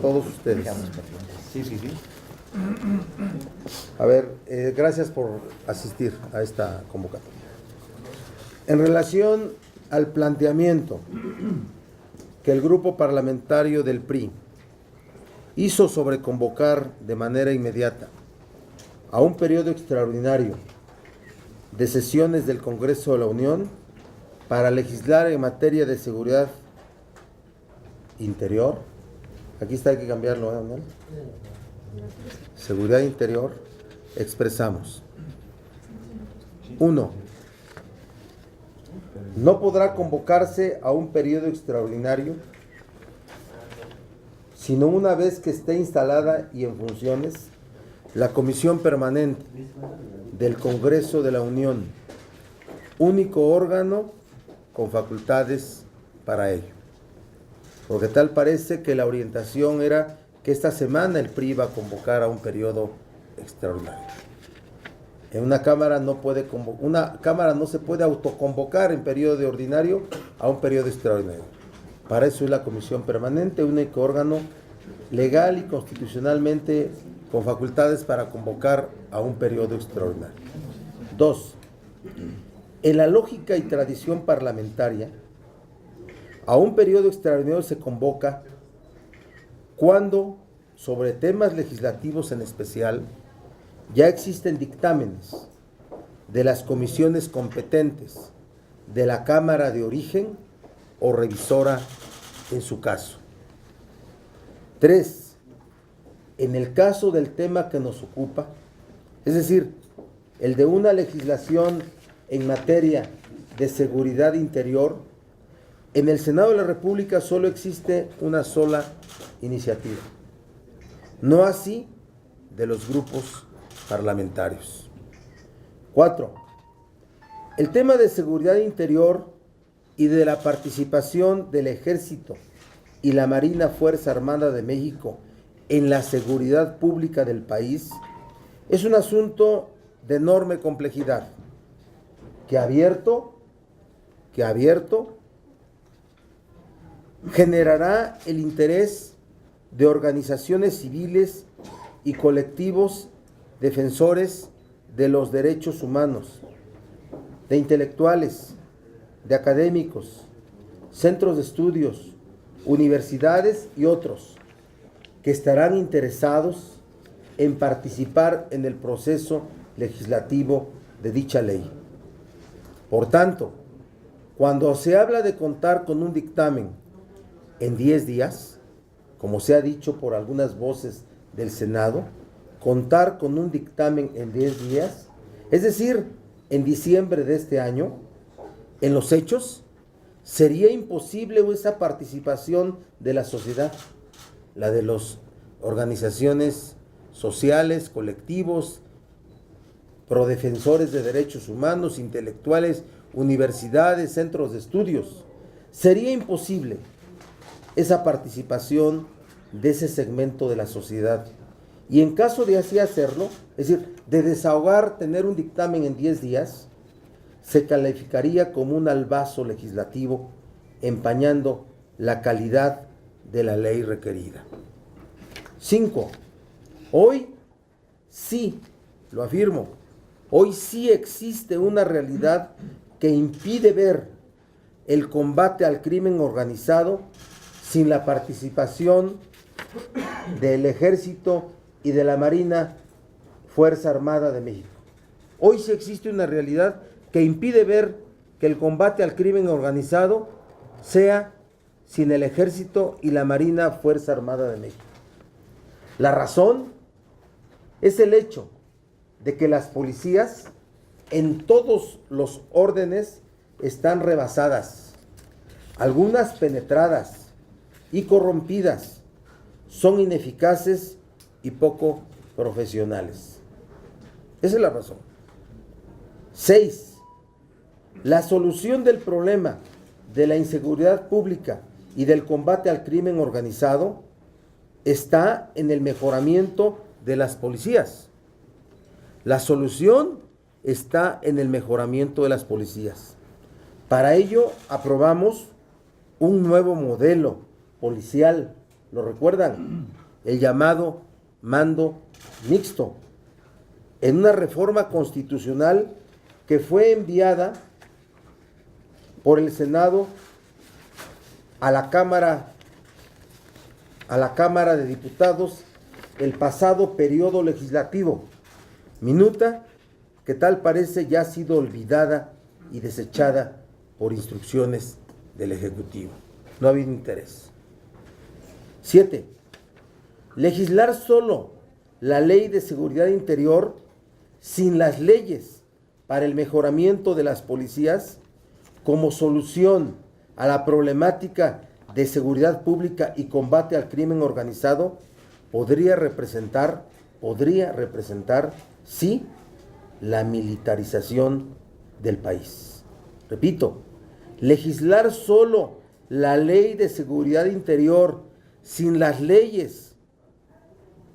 todos ustedes. Sí, sí, sí. A ver, gracias por asistir a esta convocatoria. En relación al planteamiento que el grupo parlamentario del PRI hizo sobre convocar de manera inmediata a un periodo extraordinario de sesiones del Congreso de la Unión para legislar en materia de seguridad interior. Aquí está, hay que cambiarlo, ¿eh, Daniel? Seguridad interior, expresamos. 1. No podrá convocarse a un periodo extraordinario sino una vez que esté instalada y en funciones la Comisión Permanente del Congreso de la Unión, único órgano con facultades para ello. Porque tal parece que la orientación era que esta semana el PRI iba a convocar a un periodo extraordinario. En una Cámara no se puede autoconvocar en periodo ordinario a un periodo extraordinario. Para eso es la Comisión Permanente, único órgano legal y constitucionalmente con facultades para convocar a un periodo extraordinario. 2. En la lógica y tradición parlamentaria, a un periodo extraordinario se convoca cuando, sobre temas legislativos en especial, ya existen dictámenes de las comisiones competentes de la Cámara de origen o revisora en su caso. 3. En el caso del tema que nos ocupa, es decir, el de una legislación en materia de seguridad interior, en el Senado de la República solo existe una sola iniciativa, no así de los grupos parlamentarios. 4. El tema de seguridad interior y de la participación del Ejército y la Marina Fuerza Armada de México en la seguridad pública del país es un asunto de enorme complejidad que abierto generará el interés de organizaciones civiles y colectivos defensores de los derechos humanos, de intelectuales, de académicos, centros de estudios, universidades y otros que estarán interesados en participar en el proceso legislativo de dicha ley. Por tanto, cuando se habla de contar con un dictamen en 10 días, como se ha dicho por algunas voces del Senado, contar con un dictamen en 10 días, es decir, en diciembre de este año, en los hechos, sería imposible esa participación de la sociedad, la de las organizaciones sociales, colectivos, prodefensores de derechos humanos, intelectuales, universidades, centros de estudios. Sería imposible esa participación de ese segmento de la sociedad. Y en caso de así hacerlo, es decir, de desahogar, tener un dictamen en 10 días, se calificaría como un albazo legislativo, empañando la calidad de la ley requerida. 5. Hoy sí, lo afirmo, hoy sí existe una realidad que impide ver el combate al crimen organizado sin la participación del Ejército y de la Marina Fuerza Armada de México. Hoy sí existe una realidad que impide ver que el combate al crimen organizado sea sin el Ejército y la Marina Fuerza Armada de México. La razón es el hecho de que las policías en todos los órdenes están rebasadas, algunas penetradas y corrompidas, son ineficaces y poco profesionales. Esa es la razón. 6. La solución del problema de la inseguridad pública y del combate al crimen organizado está en el mejoramiento de las policías. La solución está en el mejoramiento de las policías. Para ello aprobamos un nuevo modelo policial, ¿lo recuerdan? El llamado mando mixto, en una reforma constitucional que fue enviada por el Senado a la Cámara de Diputados el pasado periodo legislativo, minuta que tal parece ya ha sido olvidada y desechada por instrucciones del Ejecutivo. No ha habido interés. 7. Legislar solo la Ley de Seguridad Interior sin las leyes para el mejoramiento de las policías como solución a la problemática de seguridad pública y combate al crimen organizado podría representar, sí, la militarización del país. Repito, legislar solo la Ley de Seguridad Interior sin las leyes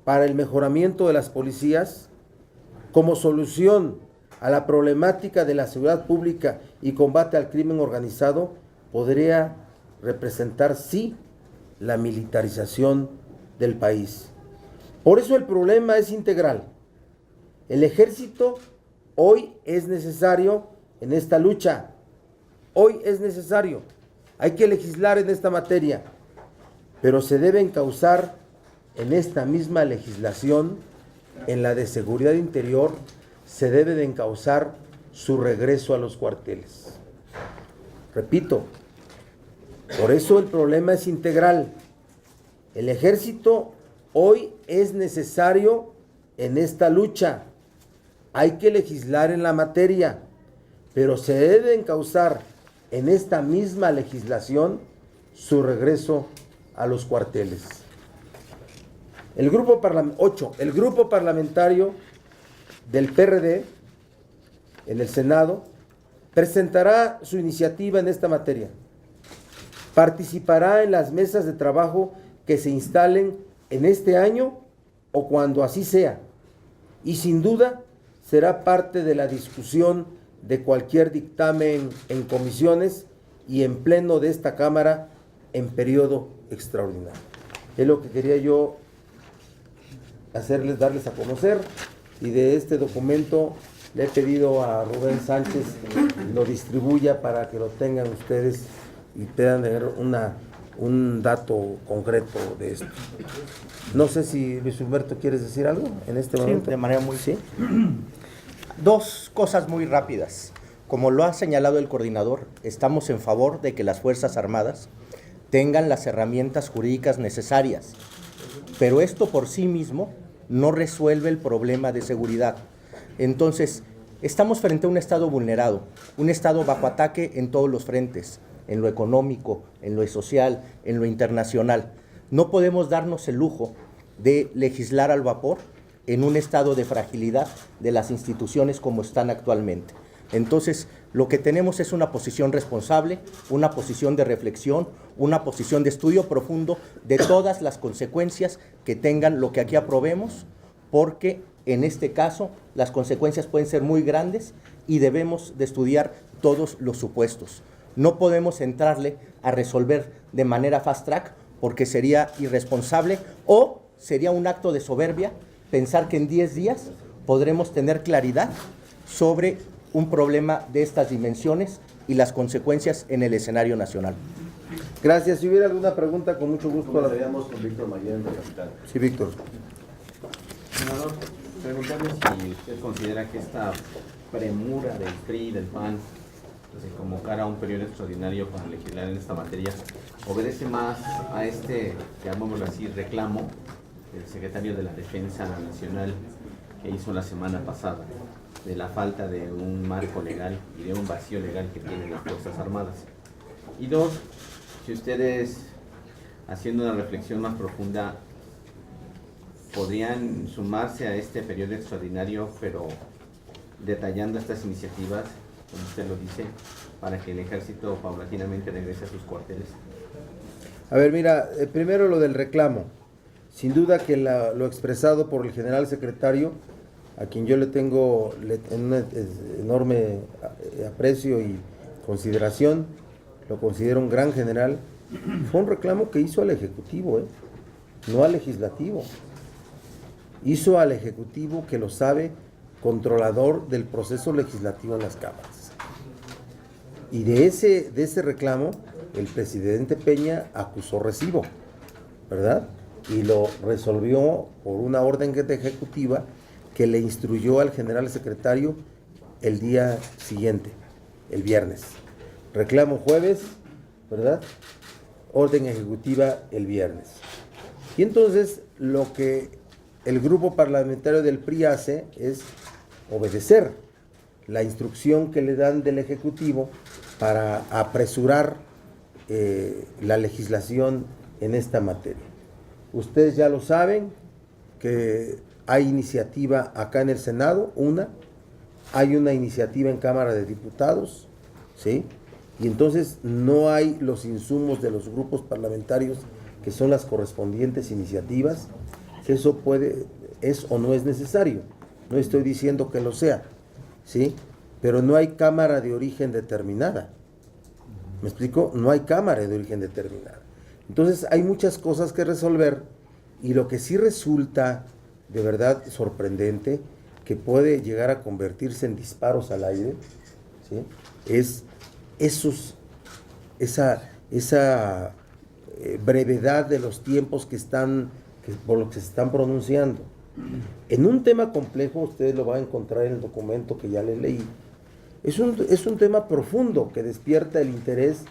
para el mejoramiento de las policías como solución a la problemática de la seguridad pública y combate al crimen organizado podría representar, sí, la militarización del país. Por eso el problema es integral. El ejército hoy es necesario en esta lucha. Hoy es necesario. Hay que legislar en esta materia, pero se debe encauzar en esta misma legislación, en la de seguridad interior, se debe de encauzar su regreso a los cuarteles. Repito, por eso el problema es integral. El ejército hoy es necesario en esta lucha. Hay que legislar en la materia, pero se debe encauzar en esta misma legislación su regreso a los cuarteles. El grupo parlamentario del PRD en el Senado presentará su iniciativa en esta materia. Participará en las mesas de trabajo que se instalen en este año o cuando así sea, y sin duda será parte de la discusión de cualquier dictamen en comisiones y en pleno de esta Cámara en periodo extraordinario. Es lo que quería yo darles a conocer, y de este documento le he pedido a Rubén Sánchez lo distribuya para que lo tengan ustedes y puedan tener un dato concreto de esto. No sé si Luis Humberto quieres decir algo en este momento. Sí, de manera muy... ¿Sí? Dos cosas muy rápidas. Como lo ha señalado el coordinador, estamos en favor de que las Fuerzas Armadas tengan las herramientas jurídicas necesarias, pero esto por sí mismo no resuelve el problema de seguridad. Entonces, estamos frente a un Estado vulnerado, un Estado bajo ataque en todos los frentes, en lo económico, en lo social, en lo internacional. No podemos darnos el lujo de legislar al vapor en un estado de fragilidad de las instituciones como están actualmente. Entonces, lo que tenemos es una posición responsable, una posición de reflexión, una posición de estudio profundo de todas las consecuencias que tengan lo que aquí aprobemos, porque en este caso las consecuencias pueden ser muy grandes y debemos de estudiar todos los supuestos. No podemos entrarle a resolver de manera fast track porque sería irresponsable o sería un acto de soberbia pensar que en 10 días podremos tener claridad sobre un problema de estas dimensiones y las consecuencias en el escenario nacional. Gracias. Si hubiera alguna pregunta, con mucho gusto. Comenzaríamos con Víctor Mayer en Capital. Sí, Víctor. Senador, preguntarle si usted considera que esta premura del PRI y del PAN de convocar a un periodo extraordinario para legislar en esta materia obedece más a este, llamémoslo así, reclamo del secretario de la Defensa Nacional que hizo la semana pasada, de la falta de un marco legal y de un vacío legal que tienen las Fuerzas Armadas. Y dos, si ustedes, haciendo una reflexión más profunda, podrían sumarse a este periodo extraordinario, pero detallando estas iniciativas, como usted lo dice, para que el ejército paulatinamente regrese a sus cuarteles. A ver, mira, primero lo del reclamo. Sin duda que lo expresado por el general secretario, a quien yo le tengo un enorme aprecio y consideración, lo considero un gran general, fue un reclamo que hizo al Ejecutivo, no al legislativo. Hizo al ejecutivo, que lo sabe, controlador del proceso legislativo en las cámaras. Y de ese reclamo, el presidente Peña acusó recibo, ¿verdad? Y lo resolvió por una orden ejecutiva que le instruyó al general secretario el día siguiente, el viernes. Reclamo jueves, ¿verdad? Orden ejecutiva el viernes. Y entonces lo que el grupo parlamentario del PRI hace es obedecer la instrucción que le dan del Ejecutivo para apresurar la legislación en esta materia. Ustedes ya lo saben, que hay iniciativa acá en el Senado, hay una iniciativa en Cámara de Diputados, ¿sí? Y entonces no hay los insumos de los grupos parlamentarios, que son las correspondientes iniciativas. Eso es o no es necesario. No estoy diciendo que lo sea, ¿sí? Pero no hay cámara de origen determinada. ¿Me explico? No hay cámara de origen determinada. Entonces hay muchas cosas que resolver, y lo que sí resulta de verdad sorprendente, que puede llegar a convertirse en disparos al aire, ¿sí? Es esa brevedad de los tiempos por lo que se están pronunciando. En un tema complejo, ustedes lo van a encontrar en el documento que ya les leí. Es un tema profundo que despierta el interés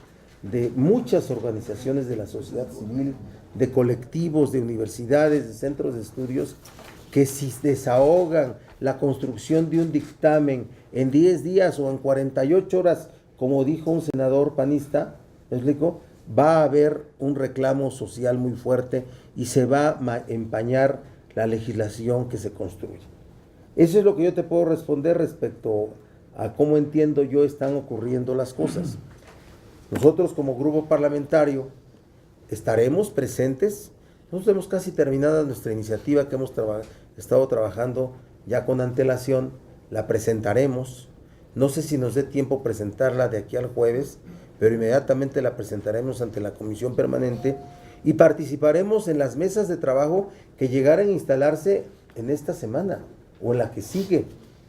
de muchas organizaciones de la sociedad civil, de colectivos, de universidades, de centros de estudios, que si desahogan la construcción de un dictamen en 10 días o en 48 horas, como dijo un senador panista, ¿me explico?, va a haber un reclamo social muy fuerte y se va a empañar la legislación que se construye. Eso es lo que yo te puedo responder respecto a cómo entiendo yo están ocurriendo las cosas. Nosotros como grupo parlamentario estaremos presentes. Nosotros tenemos casi terminada nuestra iniciativa que hemos estado trabajando ya con antelación. La presentaremos. No sé si nos dé tiempo presentarla de aquí al jueves, pero inmediatamente la presentaremos ante la Comisión Permanente y participaremos en las mesas de trabajo que llegaran a instalarse en esta semana o en la que sigue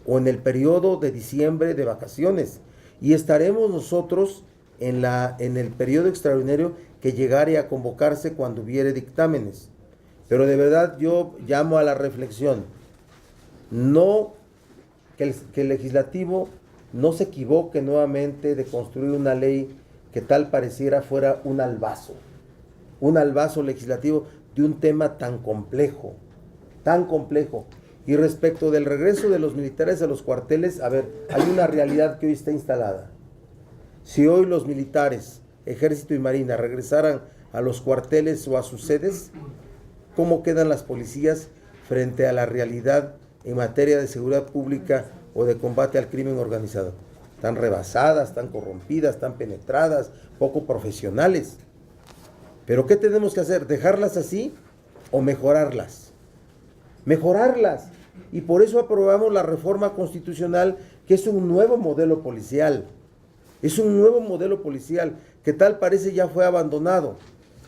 o en el periodo de diciembre de vacaciones, y estaremos nosotros en el periodo extraordinario que llegare a convocarse cuando hubiere dictámenes. Pero de verdad yo llamo a la reflexión, no que el legislativo no se equivoque nuevamente de construir una ley que tal pareciera fuera un albazo legislativo de un tema tan complejo. Y respecto del regreso de los militares a los cuarteles, a ver, hay una realidad que hoy está instalada. Si hoy los militares, Ejército y Marina, regresaran a los cuarteles o a sus sedes, ¿cómo quedan las policías frente a la realidad en materia de seguridad pública o de combate al crimen organizado? Están rebasadas, están corrompidas, están penetradas, poco profesionales. ¿Pero qué tenemos que hacer? ¿Dejarlas así o mejorarlas? Mejorarlas. Y por eso aprobamos la reforma constitucional, que es un nuevo modelo policial. Es un nuevo modelo policial que tal parece ya fue abandonado.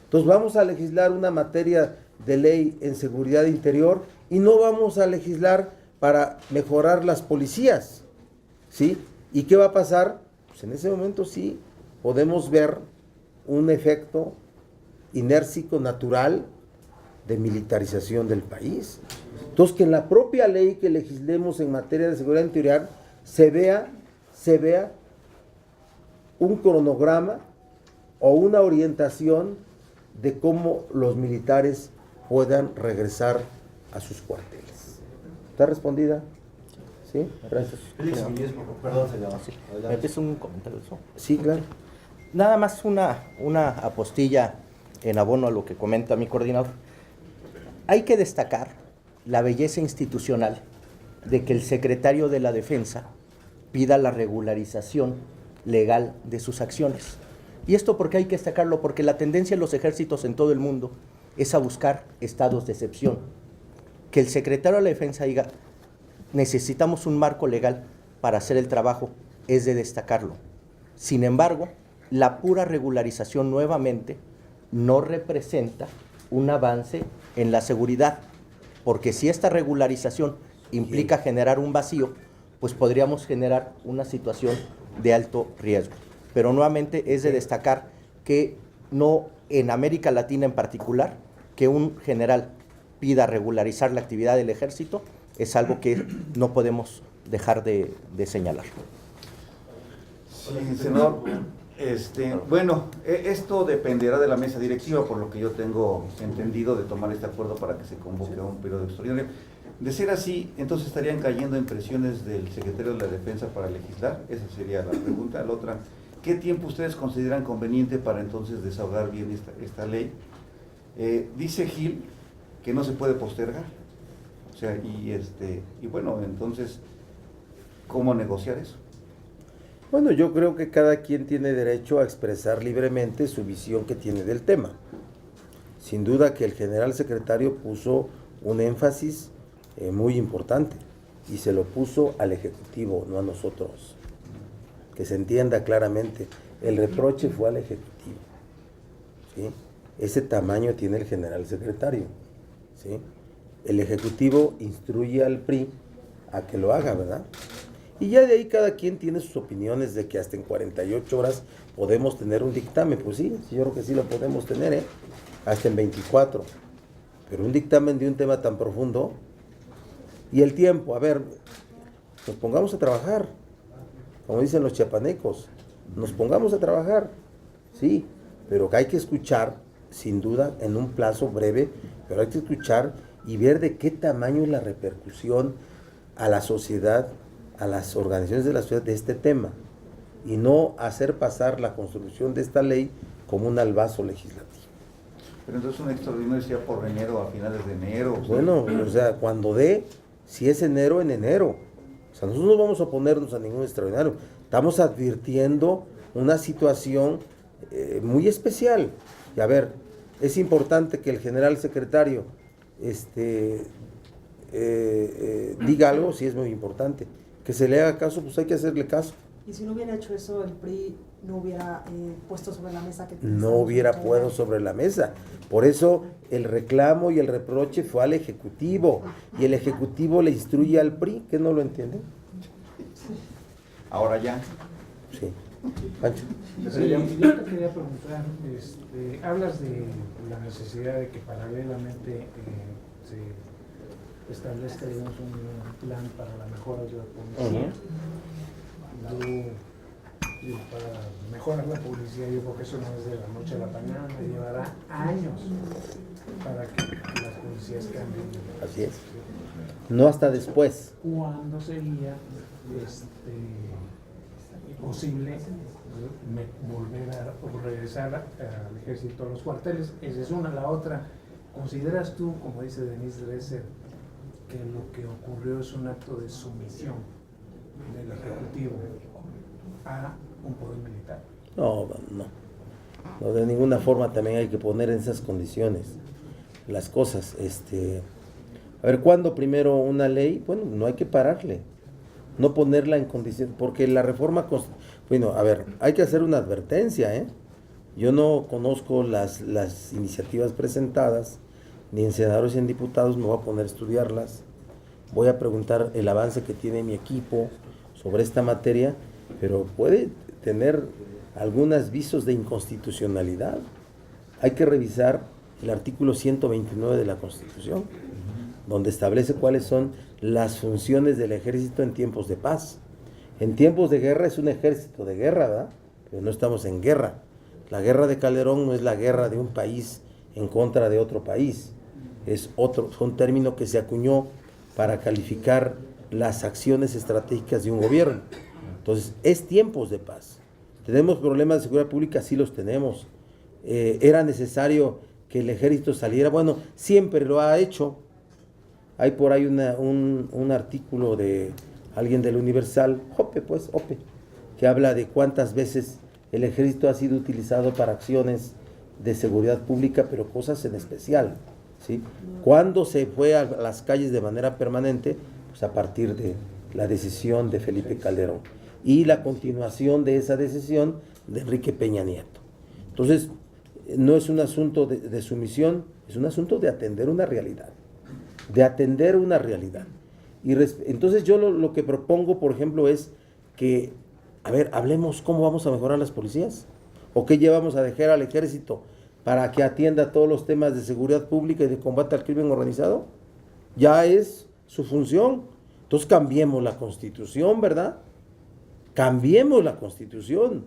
Entonces vamos a legislar una materia de ley en seguridad interior y no vamos a legislar para mejorar las policías, ¿sí? ¿Y qué va a pasar? Pues en ese momento sí podemos ver un efecto inércico natural de militarización del país. Entonces, que en la propia ley que legislemos en materia de seguridad interior se vea un cronograma o una orientación de cómo los militares puedan regresar a sus cuarteles. ¿Está respondida? ¿Sí? Gracias. Perdón, señor. ¿Me pides un comentario de eso? Sí, claro. Nada más una apostilla en abono a lo que comenta mi coordinador. Hay que destacar la belleza institucional de que el secretario de la Defensa pida la regularización legal de sus acciones. ¿Y esto por qué hay que destacarlo? Porque la tendencia de los ejércitos en todo el mundo es a buscar estados de excepción. Que el secretario de la Defensa diga, necesitamos un marco legal para hacer el trabajo, es de destacarlo. Sin embargo, la pura regularización nuevamente no representa un avance en la seguridad, porque si esta regularización implica generar un vacío, pues podríamos generar una situación de alto riesgo. Pero nuevamente es de destacar que no, en América Latina en particular, que un general pida regularizar la actividad del ejército es algo que no podemos dejar de señalar. Sí, senador. Bueno, esto dependerá de la mesa directiva, por lo que yo tengo entendido, de tomar este acuerdo para que se convoque a un periodo extraordinario. De ser así, entonces estarían cayendo en presiones del secretario de la Defensa para legislar. Esa sería la pregunta. La otra, ¿qué tiempo ustedes consideran conveniente para entonces desahogar bien esta ley? Dice Gil que no se puede postergar. O sea, y bueno, entonces, ¿cómo negociar eso? Bueno, yo creo que cada quien tiene derecho a expresar libremente su visión que tiene del tema. Sin duda que el general secretario puso un énfasis muy importante y se lo puso al Ejecutivo, no a nosotros. Que se entienda claramente, el reproche fue al Ejecutivo, ¿sí? Ese tamaño tiene el general secretario, ¿sí? El Ejecutivo instruye al PRI a que lo haga, ¿verdad? Y ya de ahí cada quien tiene sus opiniones de que hasta en 48 horas podemos tener un dictamen. Pues sí, yo creo que sí lo podemos tener, hasta en 24. Pero un dictamen de un tema tan profundo. Y el tiempo, a ver, nos pongamos a trabajar. Como dicen los chiapanecos, nos pongamos a trabajar. Sí, pero hay que escuchar, sin duda, en un plazo breve, pero hay que escuchar y ver de qué tamaño es la repercusión a la sociedad, a las organizaciones de la sociedad de este tema, y no hacer pasar la construcción de esta ley como un albazo legislativo. Pero entonces un extraordinario sería por enero, a finales de enero. Bueno, o sea, cuando si es enero, en enero. O sea, nosotros no vamos a oponernos a ningún extraordinario. Estamos advirtiendo una situación muy especial. Y a ver, es importante que el general secretario diga algo, sí es muy importante. Que se le haga caso, pues hay que hacerle caso. Y si no hubiera hecho eso, el PRI no hubiera puesto sobre la mesa que no hubiera puesto sobre la mesa. Por eso el reclamo y el reproche fue al Ejecutivo, y el Ejecutivo le instruye al PRI, que no lo entiende. Ahora ya. Sí. Pancho. Sí, yo te quería preguntar, hablas de la necesidad de que paralelamente se establezca, digamos, un plan para la mejora de la policía. Para mejorar la policía, yo creo que eso no es de la noche a la mañana, llevará años para que las policías cambien. Así es. No hasta después. ¿Cuándo sería posible volver a regresar al ejército a los cuarteles? Esa es una. La otra, ¿consideras tú, como dice Denise Dresser, que lo que ocurrió es un acto de sumisión del Ejecutivo a un poder militar? No, de ninguna forma también hay que poner en esas condiciones las cosas. A ver, ¿cuándo primero una ley? Bueno, no hay que pararle, no ponerla en condición, porque la reforma, bueno, a ver, hay que hacer una advertencia, Yo no conozco las iniciativas presentadas, ni en senadores ni en diputados, me voy a poner a estudiarlas, voy a preguntar el avance que tiene mi equipo sobre esta materia, pero puede tener algunos visos de inconstitucionalidad. Hay que revisar el artículo 129 de la Constitución, donde establece cuáles son las funciones del ejército en tiempos de paz. En tiempos de guerra es un ejército de guerra, ¿verdad? Pero no estamos en guerra. La guerra de Calderón no es la guerra de un país en contra de otro país. Es un término que se acuñó para calificar las acciones estratégicas de un gobierno. Entonces, es tiempos de paz. ¿Tenemos problemas de seguridad pública? Sí los tenemos. ¿Era necesario que el ejército saliera? Bueno, siempre lo ha hecho. Hay por ahí un artículo de alguien del Universal, Ope, que habla de cuántas veces el ejército ha sido utilizado para acciones de seguridad pública, pero cosas en especial, ¿sí? ¿Cuándo se fue a las calles de manera permanente? Pues a partir de la decisión de Felipe Calderón y la continuación de esa decisión de Enrique Peña Nieto. Entonces, no es un asunto de sumisión, es un asunto de atender una realidad, de atender una realidad. Y entonces yo lo que propongo, por ejemplo, es que, a ver, hablemos cómo vamos a mejorar las policías, o qué llevamos a dejar al ejército para que atienda todos los temas de seguridad pública y de combate al crimen organizado. Ya es su función. Entonces cambiemos la Constitución, ¿verdad? Cambiemos la Constitución,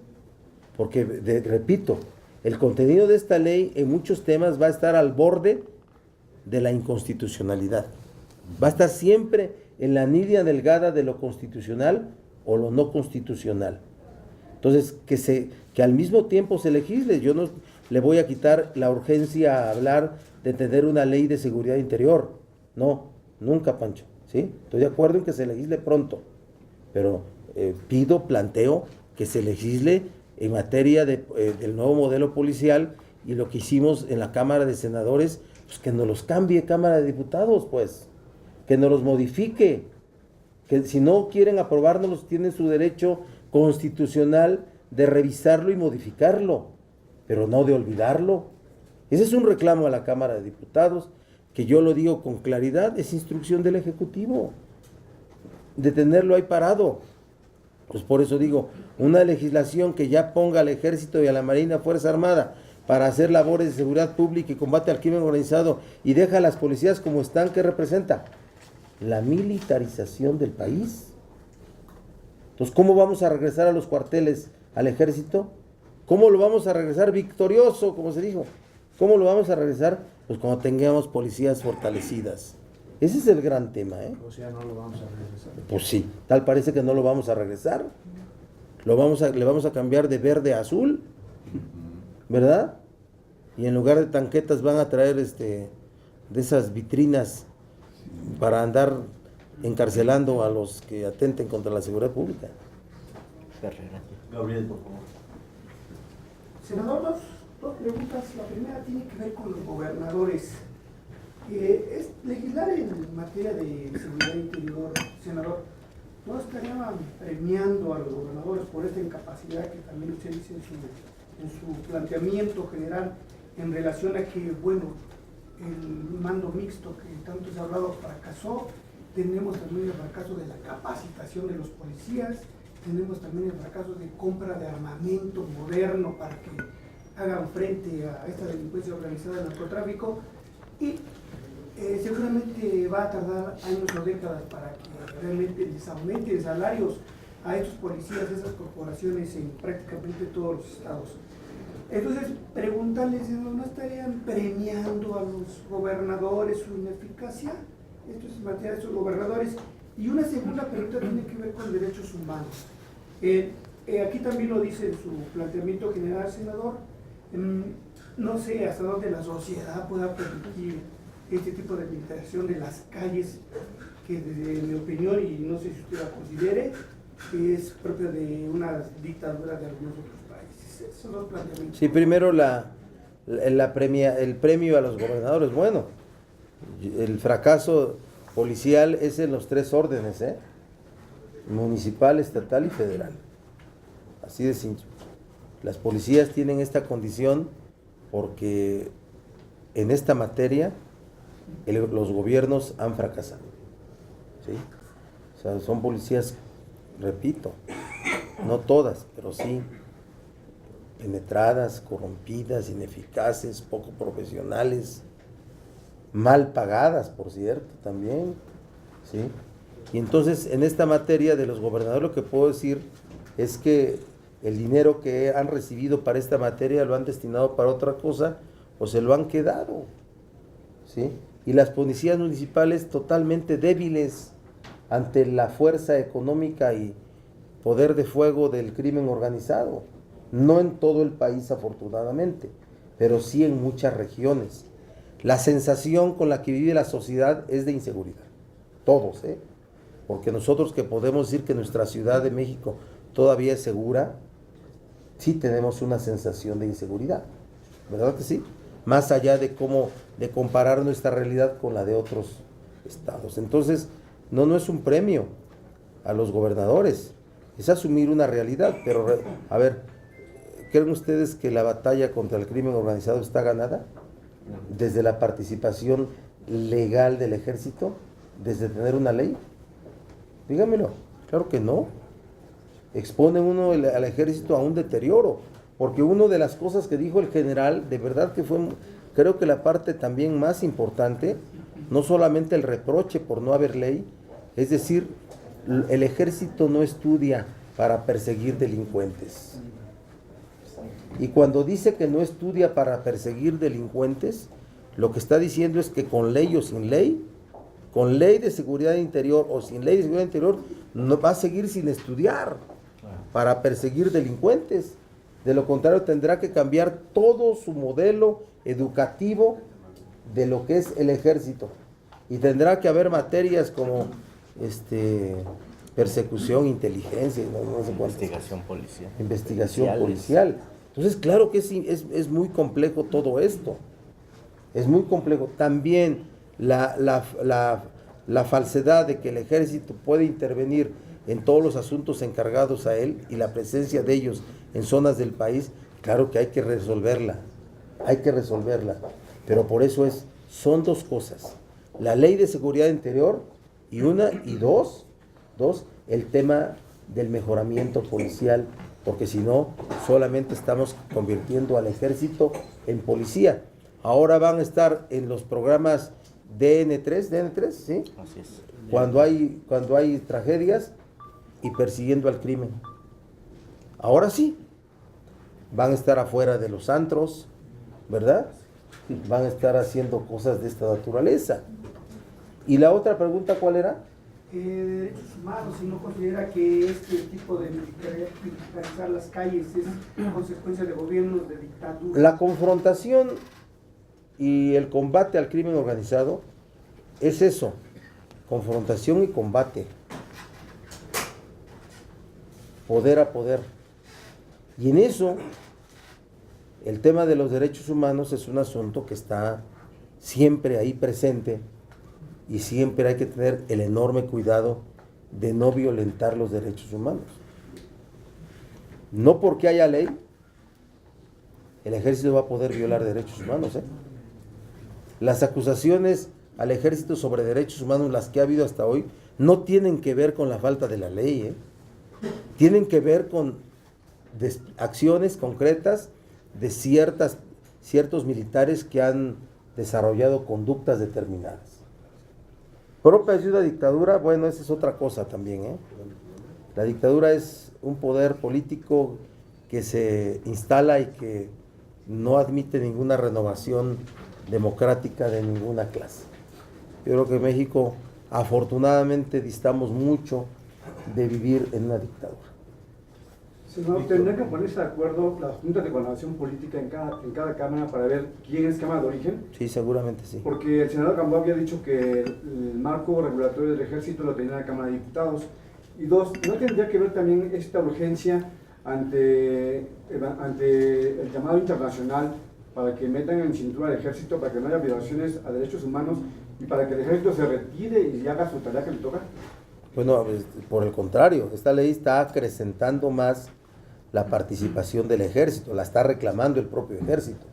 porque, repito, el contenido de esta ley en muchos temas va a estar al borde de la inconstitucionalidad. Va a estar siempre en la línea delgada de lo constitucional o lo no constitucional. Entonces, que al mismo tiempo se legisle. Yo no le voy a quitar la urgencia a hablar de tener una ley de seguridad interior. No, nunca, Pancho. ¿Sí? Estoy de acuerdo en que se legisle pronto, pero planteo que se legisle en materia del nuevo modelo policial, y lo que hicimos en la Cámara de Senadores, pues que nos los cambie Cámara de Diputados, pues, que nos los modifique, que si no quieren aprobárnoslos, tienen su derecho constitucional de revisarlo y modificarlo, pero no de olvidarlo. Ese es un reclamo a la Cámara de Diputados, que yo lo digo con claridad, es instrucción del Ejecutivo, de tenerlo ahí parado. Pues por eso digo, una legislación que ya ponga al Ejército y a la Marina, Fuerza Armada, para hacer labores de seguridad pública y combate al crimen organizado, y deja a las policías como están, ¿qué representa? La militarización del país. Entonces, ¿cómo vamos a regresar a los cuarteles al Ejército? ¿Cómo lo vamos a regresar victorioso, como se dijo? ¿Cómo lo vamos a regresar? Pues cuando tengamos policías fortalecidas. Ese es el gran tema, ¿eh? O sea, no lo vamos a regresar. Pues sí, tal parece que no lo vamos a regresar. Le vamos a cambiar de verde a azul, ¿verdad? Y en lugar de tanquetas van a traer de esas vitrinas para andar encarcelando a los que atenten contra la seguridad pública. Gabriel, por favor. Senador, dos preguntas. La primera tiene que ver con los gobernadores. Legislar en materia de seguridad interior, senador, ¿no estarían premiando a los gobernadores por esta incapacidad que también usted dice en su planteamiento general en relación a que, bueno, el mando mixto que tanto se ha hablado fracasó? Tenemos también el fracaso de la capacitación de los policías, tenemos también el fracaso de compra de armamento moderno para que hagan frente a esta delincuencia organizada del narcotráfico, y seguramente va a tardar años o décadas para que realmente les aumenten salarios a estos policías, a esas corporaciones en prácticamente todos los estados. Entonces, preguntarles, ¿no estarían premiando a los gobernadores su ineficacia? Esto es en materia de esos gobernadores. Y una segunda pregunta tiene que ver con derechos humanos. Aquí también lo dice en su planteamiento general, senador. No sé hasta dónde la sociedad pueda permitir este tipo de militarización de las calles, que desde mi opinión, y no sé si usted la considere, es propia de una dictadura de algunos otros países. Esos dos planteamientos. Sí, primero el premio a los gobernadores. Bueno, el fracaso policial es en los tres órdenes, municipal, estatal y federal. Así de simple. Las policías tienen esta condición porque en esta materia los gobiernos han fracasado, ¿sí? O sea, son policías, repito, no todas, pero sí penetradas, corrompidas, ineficaces, poco profesionales, mal pagadas, por cierto, también, ¿sí? Y entonces, en esta materia de los gobernadores, lo que puedo decir es que el dinero que han recibido para esta materia lo han destinado para otra cosa o se lo han quedado, ¿sí? Y las policías municipales totalmente débiles ante la fuerza económica y poder de fuego del crimen organizado. No en todo el país, afortunadamente, pero sí en muchas regiones. La sensación con la que vive la sociedad es de inseguridad. Todos, porque nosotros que podemos decir que nuestra Ciudad de México todavía es segura, sí tenemos una sensación de inseguridad, ¿verdad que sí? Más allá de comparar nuestra realidad con la de otros estados. Entonces, no es un premio a los gobernadores, es asumir una realidad. Pero, a ver, ¿creen ustedes que la batalla contra el crimen organizado está ganada? desde la participación legal del ejército, desde tener una ley? Dígamelo. Claro que no. Expone uno al ejército a un deterioro, porque una de las cosas que dijo el general, de verdad que fue, creo que la parte también más importante, no solamente el reproche por no haber ley, es decir, el ejército no estudia para perseguir delincuentes. Y cuando dice que no estudia para perseguir delincuentes, lo que está diciendo es que con ley o sin ley, con ley de seguridad interior o sin ley de seguridad interior, no va a seguir sin estudiar para perseguir delincuentes. De lo contrario, tendrá que cambiar todo su modelo educativo de lo que es el ejército. Y tendrá que haber materias como persecución, inteligencia, no sé cuántas. Investigación policial. Investigación policial. Entonces, claro que es muy complejo todo esto. Es muy complejo. También la falsedad de que el ejército puede intervenir en todos los asuntos encargados a él y la presencia de ellos en zonas del país, claro que hay que resolverla. Hay que resolverla. Pero por eso son dos cosas. La ley de seguridad interior y dos, el tema del mejoramiento policial, porque si no, solamente estamos convirtiendo al ejército en policía. Ahora van a estar en los programas DN3, ¿sí? Así es. Cuando hay tragedias y persiguiendo al crimen. Ahora sí, van a estar afuera de los antros, ¿verdad? Van a estar haciendo cosas de esta naturaleza. ¿Y la otra pregunta cuál era? Derechos humanos, si no considera que este tipo de militarizar las calles es consecuencia de gobiernos de dictadura. La confrontación y el combate al crimen organizado es eso, confrontación y combate, poder a poder. Y en eso, el tema de los derechos humanos es un asunto que está siempre ahí presente y siempre hay que tener el enorme cuidado de no violentar los derechos humanos. No porque haya ley, el ejército va a poder violar derechos humanos, ¿eh? Las acusaciones al ejército sobre derechos humanos, las que ha habido hasta hoy, no tienen que ver con la falta de la ley, ¿eh? Tienen que ver con acciones concretas de ciertos militares que han desarrollado conductas determinadas. Propia de una dictadura, bueno, esa es otra cosa también, ¿eh? La dictadura es un poder político que se instala y que no admite ninguna renovación democrática de ninguna clase. Yo creo que México, afortunadamente, distamos mucho de vivir en una dictadura. Senador, ¿tendrán que ponerse de acuerdo las juntas de coordinación política en cada cámara para ver quién es cámara de origen? Sí, seguramente sí. Porque el senador Gamboa había dicho que el marco regulatorio del ejército lo tenía la Cámara de Diputados. Y dos, ¿no tendría que ver también esta urgencia ante el llamado internacional para que metan en cintura al ejército, para que no haya violaciones a derechos humanos y para que el ejército se retire y haga su tarea que le toca? Bueno, por el contrario, esta ley está acrecentando más la participación del ejército, la está reclamando el propio ejército.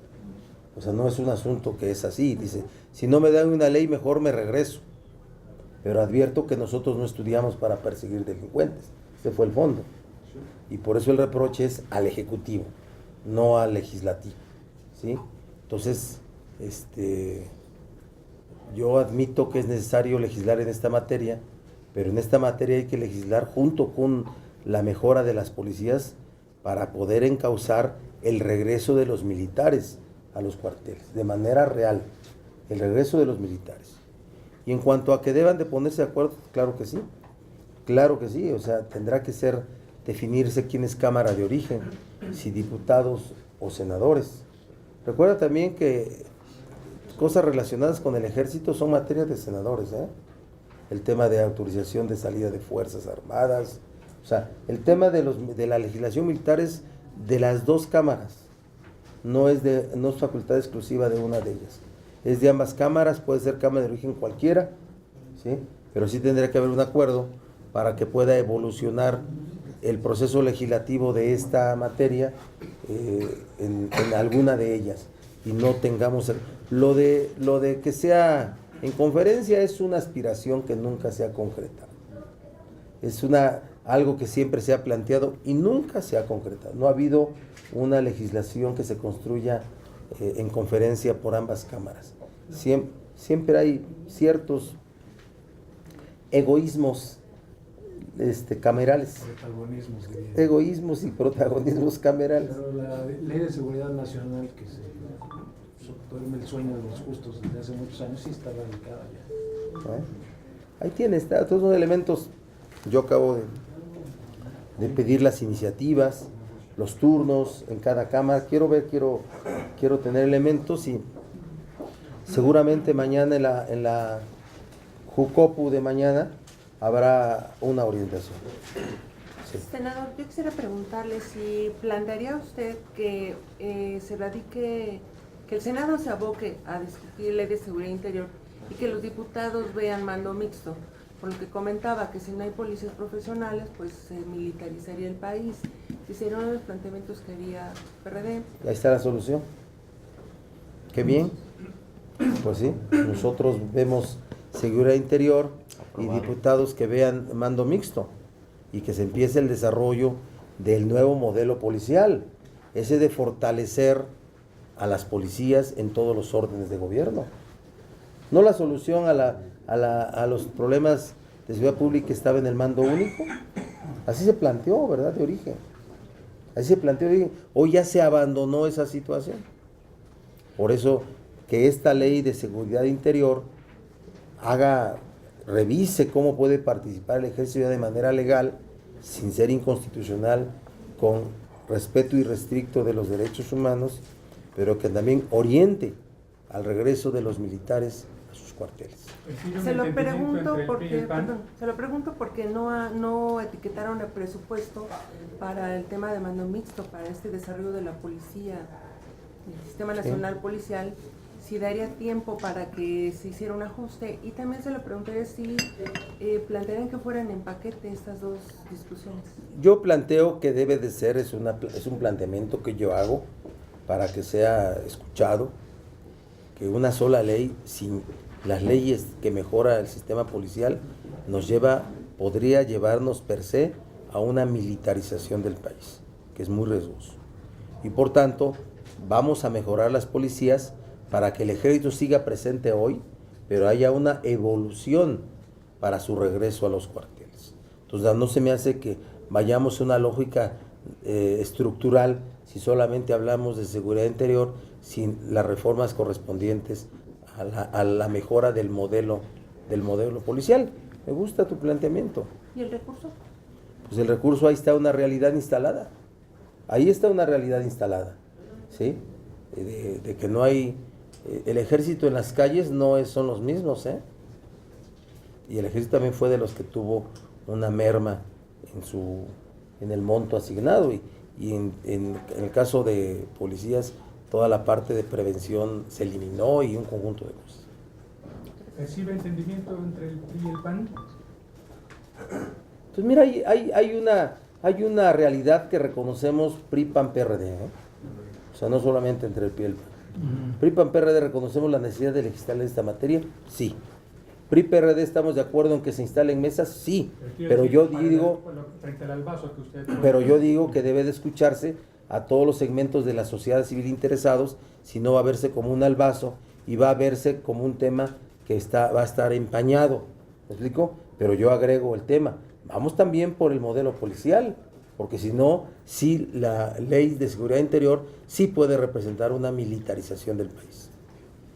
O sea, no es un asunto que es así. Dice, si no me dan una ley, mejor me regreso. Pero advierto que nosotros no estudiamos para perseguir delincuentes. Ese fue el fondo. Y por eso el reproche es al Ejecutivo, no al Legislativo, ¿sí? Entonces, yo admito que es necesario legislar en esta materia, pero en esta materia hay que legislar junto con la mejora de las policías para poder encauzar el regreso de los militares a los cuarteles, de manera real, el regreso de los militares. Y en cuanto a que deban de ponerse de acuerdo, claro que sí, o sea, tendrá que definirse quién es cámara de origen, si diputados o senadores. Recuerda también que cosas relacionadas con el ejército son materias de senadores, ¿eh? El tema de autorización de salida de fuerzas armadas, o sea, el tema de la legislación militar es de las dos cámaras, no es facultad exclusiva de una de ellas, es de ambas cámaras, puede ser cámara de origen cualquiera, ¿sí? Pero sí tendría que haber un acuerdo para que pueda evolucionar el proceso legislativo de esta materia en alguna de ellas. y no tengamos lo de que sea en conferencia es una aspiración que nunca se ha concretado. Es algo que siempre se ha planteado y nunca se ha concretado. No ha habido una legislación que se construya en conferencia por ambas cámaras. Siempre hay ciertos egoísmos camerales. Protagonismos, diría. Egoísmos y protagonismos camerales. Pero la Ley de Seguridad Nacional, que se duerme el sueño de los justos desde hace muchos años, sí está radicada ya. Ahí tienes, todos los elementos. Yo acabo de pedir las iniciativas, los turnos en cada cámara. Quiero tener elementos y seguramente mañana en la Jucopu de mañana habrá una orientación. Sí. Senador, yo quisiera preguntarle si plantearía usted que se radique, que el Senado se aboque a discutir ley de seguridad interior y que los diputados vean mando mixto, por lo que comentaba que si no hay policías profesionales, pues se militarizaría el país. Si serían uno de los planteamientos que haría PRD. Ahí está la solución. Qué bien. Pues sí, nosotros vemos seguridad interior y diputados que vean mando mixto y que se empiece el desarrollo del nuevo modelo policial, ese de fortalecer a las policías en todos los órdenes de gobierno. No la solución a los problemas de seguridad pública que estaba en el mando único. Así se planteó, ¿verdad? De origen. Así se planteó de origen. Hoy ya se abandonó esa situación. Por eso que esta ley de seguridad interior revise cómo puede participar el ejército ya de manera legal, sin ser inconstitucional, con respeto irrestricto de los derechos humanos, pero que también oriente al regreso de los militares a sus cuarteles. Se lo pregunto porque no etiquetaron el presupuesto para el tema de mando mixto, para este desarrollo de la policía, el Sistema Nacional Policial, si daría tiempo para que se hiciera un ajuste. Y también se lo preguntaría si plantearían que fueran en paquete estas dos discusiones. Yo planteo que debe de ser, es un planteamiento que yo hago para que sea escuchado, que una sola ley, sin las leyes que mejora el sistema policial, podría llevarnos per se a una militarización del país, que es muy riesgoso. Y por tanto, vamos a mejorar las policías para que el ejército siga presente hoy, pero haya una evolución para su regreso a los cuarteles. Entonces, no se me hace que vayamos a una lógica estructural si solamente hablamos de seguridad interior, sin las reformas correspondientes a la mejora del modelo policial. Me gusta tu planteamiento. ¿Y el recurso? Pues el recurso, ahí está una realidad instalada. Ahí está una realidad instalada, ¿sí? De que no hay... el ejército en las calles son los mismos, ¿eh? Y el ejército también fue de los que tuvo una merma en el monto asignado, y en el caso de policías toda la parte de prevención se eliminó y un conjunto de cosas. ¿Recibe entendimiento entre el PRI y el PAN? Pues mira, hay una realidad que reconocemos PRI, PAN, PRD, ¿eh? O sea, no solamente entre el PRI y el PAN. PRI, PAN, PRD reconocemos la necesidad de legislar en esta materia, sí. PRI, PRD estamos de acuerdo en que se instalen mesas, sí. Pero yo digo que debe de escucharse a todos los segmentos de la sociedad civil interesados, si no va a verse como un albazo y va a verse como un tema que va a estar empañado. ¿Me explico? Pero yo agrego el tema. Vamos también por el modelo policial, porque si no, sí, la ley de seguridad interior sí puede representar una militarización del país.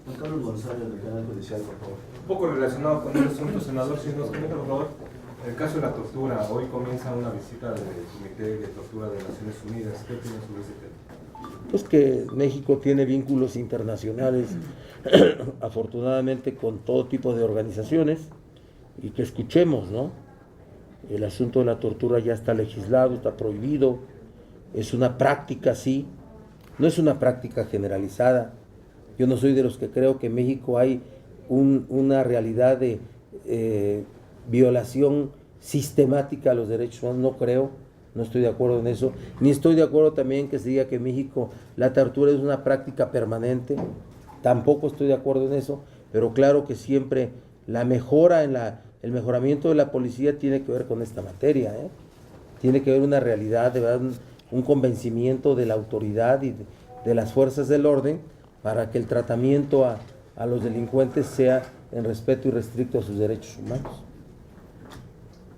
Juan Carlos González, del canal judicial, por favor. Un poco relacionado con el asunto, senador, si nos comenta, por favor, el caso de la tortura. Hoy comienza una visita del Comité de Tortura de Naciones Unidas. ¿Qué opinas sobre ese tema? Pues que México tiene vínculos internacionales, afortunadamente, con todo tipo de organizaciones, y que escuchemos, ¿no? El asunto de la tortura ya está legislado, está prohibido, es una práctica, sí, no es una práctica generalizada. Yo no soy de los que creo que en México hay una realidad de violación sistemática a los derechos humanos, no creo. no estoy de acuerdo en eso, ni estoy de acuerdo también que se diga que en México la tortura es una práctica permanente, tampoco estoy de acuerdo en eso, pero claro que siempre la mejora el mejoramiento de la policía tiene que ver con esta materia, tiene que ver una realidad, de verdad, un convencimiento de la autoridad y de las fuerzas del orden para que el tratamiento a los delincuentes sea en respeto y restricto a sus derechos humanos.